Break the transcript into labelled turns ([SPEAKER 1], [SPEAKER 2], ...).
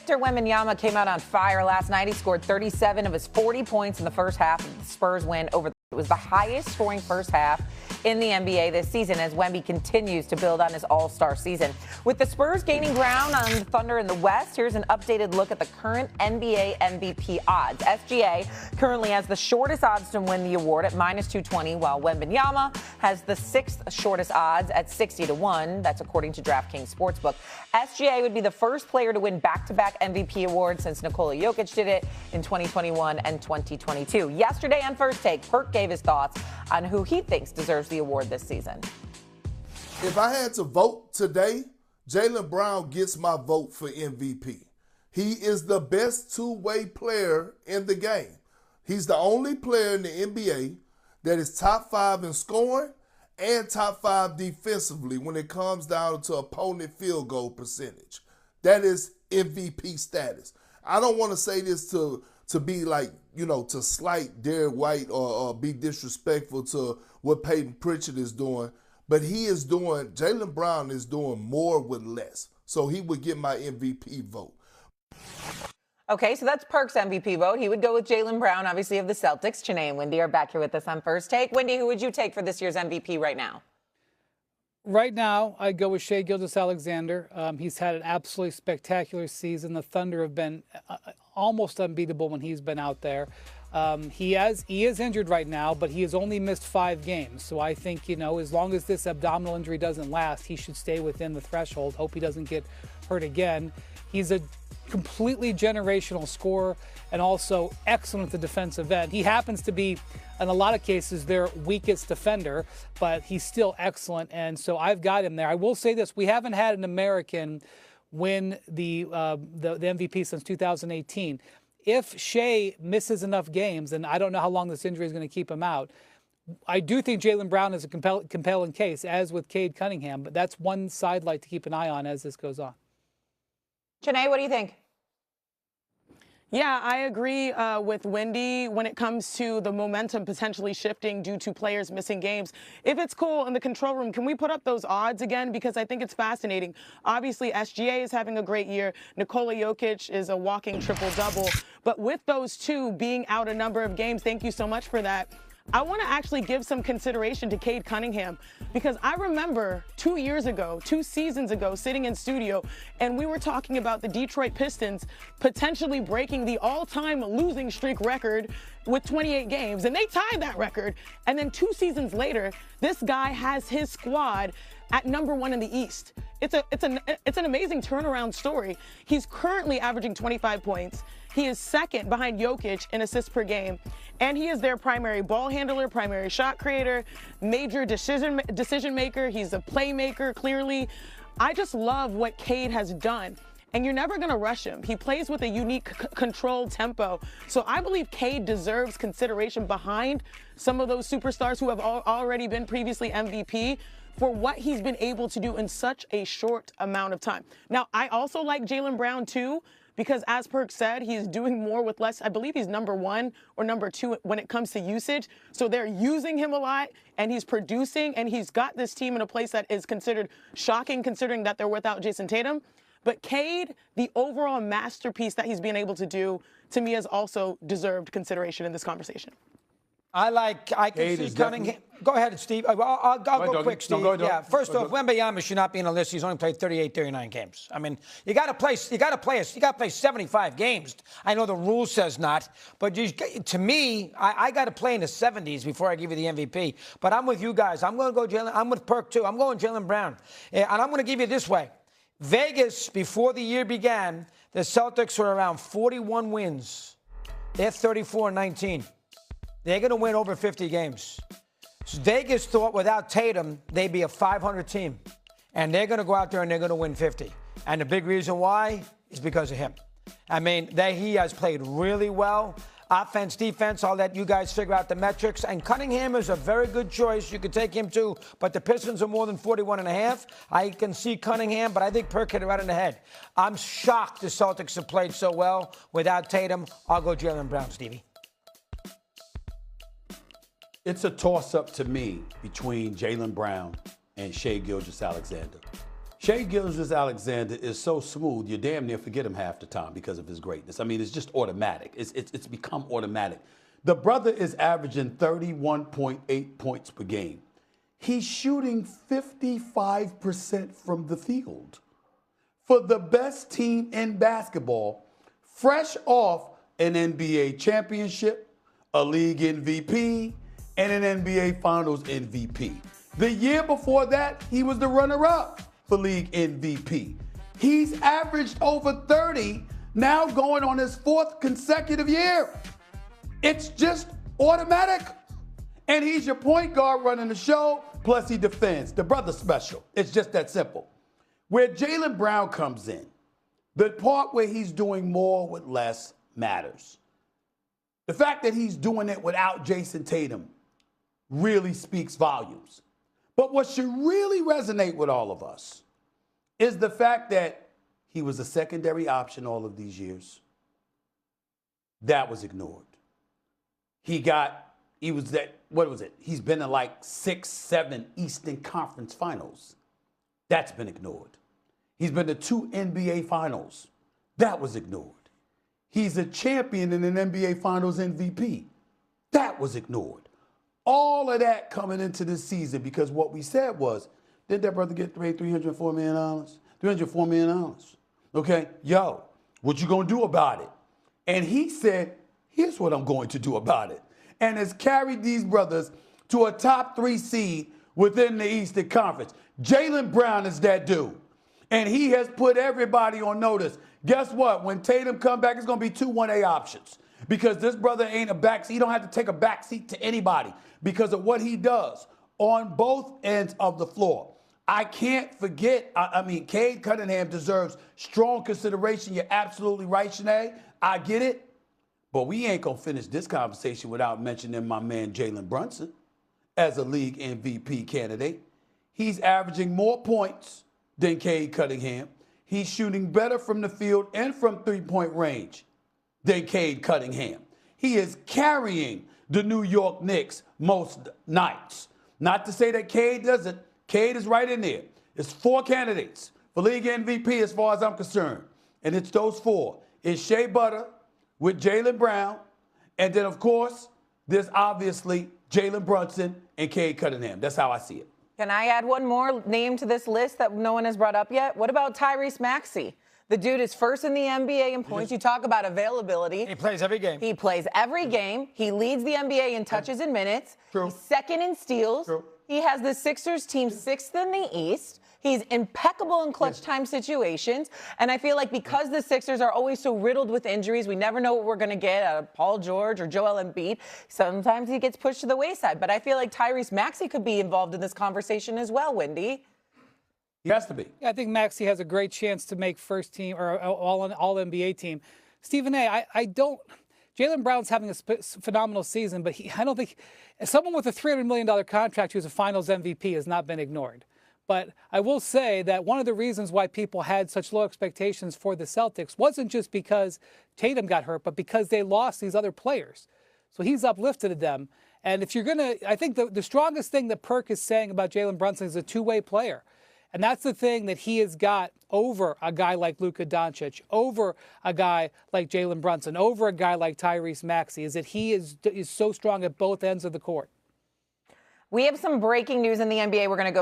[SPEAKER 1] Victor Wembanyama came out on fire last night. He scored 37 of his 40 points in the first half of the Spurs win over. It was the highest scoring first half in the NBA this season as Wemby continues to build on his all-star season. With the Spurs gaining ground on the Thunder in the West, here's an updated look at the current NBA MVP odds. SGA currently has the shortest odds to win the award at -220, while Wembanyama has the sixth shortest odds at 60-1. That's according to DraftKings Sportsbook. SGA would be the first player to win back-to-back MVP awards since Nikola Jokic did it in 2021 and 2022. Yesterday on First Take, Perk gave his thoughts on who he thinks deserves the award this season.
[SPEAKER 2] If I had to vote today, Jaylen Brown gets my vote for MVP. He is the best two-way player in the game. He's the only player in the NBA that is top 5 in scoring and top 5 defensively when it comes down to opponent field goal percentage. That is MVP status. I don't want to say this to be like, to slight Derek White or be disrespectful to what Peyton Pritchard is doing, but Jaylen Brown is doing more with less. So he would get my MVP vote.
[SPEAKER 1] Okay, so that's Perk's MVP vote. He would go with Jaylen Brown, obviously, of the Celtics. Chanae and Wendy are back here with us on First Take. Wendy, who would you take for this year's MVP right now?
[SPEAKER 3] Right now, I go with Shai Gilgeous-Alexander. He's had an absolutely spectacular season. The Thunder have been almost unbeatable when he's been out there. He is injured right now, but he has only missed 5 games. So I think, as long as this abdominal injury doesn't last, he should stay within the threshold. Hope he doesn't get hurt again. He's a completely generational scorer and also excellent at the defensive end. He happens to be, in a lot of cases, their weakest defender, but he's still excellent, and so I've got him there. I will say this: we haven't had an American win the MVP since 2018. If Shai misses enough games, and I don't know how long this injury is going to keep him out, I do think Jaylen Brown is a compelling case, as with Cade Cunningham, but that's one sidelight to keep an eye on as this goes on.
[SPEAKER 1] Chanae, what do you think?
[SPEAKER 4] Yeah, I agree with Wendy when it comes to the momentum potentially shifting due to players missing games. If it's cool in the control room, can we put up those odds again? Because I think it's fascinating. Obviously, SGA is having a great year. Nikola Jokic is a walking triple-double. But with those two being out a number of games, thank you so much for that. I want to actually give some consideration to Cade Cunningham, because I remember 2 seasons ago, sitting in studio, and we were talking about the Detroit Pistons potentially breaking the all-time losing streak record with 28 games, and they tied that record. And then 2 seasons later, this guy has his squad at number 1 in the East. It's an amazing turnaround story. He's currently averaging 25 points. He is second behind Jokic in assists per game, and he is their primary ball handler, primary shot creator, major decision maker. He's a playmaker, clearly. I just love what Cade has done, and you're never going to rush him. He plays with a unique controlled tempo, so I believe Cade deserves consideration behind some of those superstars who have already been previously MVP for what he's been able to do in such a short amount of time. Now, I also like Jaylen Brown, too, because as Perk said, he's doing more with less. I believe he's number 1 or number 2 when it comes to usage. So they're using him a lot, and he's producing, and he's got this team in a place that is considered shocking, considering that they're without Jason Tatum. But Cade, the overall masterpiece that he's been able to do, to me, has also deserved consideration in this conversation.
[SPEAKER 5] I can see Cunningham. Go ahead, Steve. I'll go quick, Steve.
[SPEAKER 6] No, go,
[SPEAKER 5] yeah. First off, Wembanyama should not be in the list. He's only played 38, 39 games. I mean, you got to play 75 games. I know the rule says not, but to me, I got to play in the 70s before I give you the MVP. But I'm with you guys. I'm going to go Jaylen. I'm with Perk too. I'm going Jaylen Brown, and I'm going to give you this way. Vegas, before the year began, the Celtics were around 41 wins. They're 34-19. They're going to win over 50 games. So Vegas thought without Tatum, they'd be a 500 team. And they're going to go out there and they're going to win 50. And the big reason why is because of him. I mean, he has played really well. Offense, defense, I'll let you guys figure out the metrics. And Cunningham is a very good choice. You could take him too. But the Pistons are more than 41.5. I can see Cunningham, but I think Perk hit it right in the head. I'm shocked the Celtics have played so well without Tatum. I'll go Jaylen Brown, Stevie.
[SPEAKER 6] It's a toss-up to me between Jaylen Brown and Shai Gilgeous-Alexander. Shai Gilgeous-Alexander is so smooth, you damn near forget him half the time because of his greatness. I mean, it's just automatic. It's become automatic. The brother is averaging 31.8 points per game. He's shooting 55% from the field. For the best team in basketball, fresh off an NBA championship, a league MVP, and an NBA Finals MVP. The year before that, he was the runner-up for league MVP. He's averaged over 30, now going on his 4th consecutive year. It's just automatic. And he's your point guard running the show, plus he defends. The brother's special. It's just that simple. Where Jaylen Brown comes in, the part where he's doing more with less matters. The fact that he's doing it without Jason Tatum really speaks volumes. But what should really resonate with all of us is the fact that he was a secondary option all of these years. That was ignored. He's been in like 6, 7 Eastern Conference Finals. That's been ignored. He's been to 2 NBA Finals. That was ignored. He's a champion in an NBA Finals MVP. That was ignored. All of that coming into this season because what we said was, did that brother get paid $304 million? $304 million. Okay, yo, what you gonna do about it? And he said, here's what I'm going to do about it. And has carried these brothers to a top 3 seed within the Eastern Conference. Jaylen Brown is that dude. And he has put everybody on notice. Guess what? When Tatum come back, it's going to be 2 1A options. Because this brother ain't a backseat. He don't have to take a backseat to anybody because of what he does on both ends of the floor. I can't forget, Cade Cunningham deserves strong consideration. You're absolutely right, Shanae. I get it. But we ain't going to finish this conversation without mentioning my man Jalen Brunson as a league MVP candidate. He's averaging more points than Cade Cunningham. He's shooting better from the field and from three-point range than Cade Cunningham. He is carrying the New York Knicks most nights. Not to say that Cade doesn't. Cade is right in there. It's 4 candidates for league MVP as far as I'm concerned. And it's those 4. It's Shea Butter with Jaylen Brown. And then, of course, there's obviously Jalen Brunson and Cade Cunningham. That's how I see it.
[SPEAKER 1] Can I add one more name to this list that no one has brought up yet? What about Tyrese Maxey? The dude is first in the NBA in points. You talk about availability.
[SPEAKER 5] He plays every game.
[SPEAKER 1] He plays every game. He leads the NBA in touches and minutes.
[SPEAKER 6] True.
[SPEAKER 1] He's second in steals.
[SPEAKER 6] True.
[SPEAKER 1] He has the Sixers team 6th in the East. He's impeccable in clutch time situations. And I feel like because the Sixers are always so riddled with injuries, we never know what we're going to get out of Paul George or Joel Embiid. Sometimes he gets pushed to the wayside. But I feel like Tyrese Maxey could be involved in this conversation as well, Wendy.
[SPEAKER 6] He has to be.
[SPEAKER 3] Yeah, I think Maxey has a great chance to make first team or all NBA team. Stephen A., I don't. Jaylen Brown's having a phenomenal season, but I don't think someone with a $300 million contract who's a Finals MVP has not been ignored. But I will say that one of the reasons why people had such low expectations for the Celtics wasn't just because Tatum got hurt, but because they lost these other players. So he's uplifted them. And if you're going to, I think the strongest thing that Perk is saying about Jalen Brunson is a two-way player. And that's the thing that he has got over a guy like Luka Doncic, over a guy like Jalen Brunson, over a guy like Tyrese Maxey, is that he is so strong at both ends of the court.
[SPEAKER 1] We have some breaking news in the NBA. We're going to go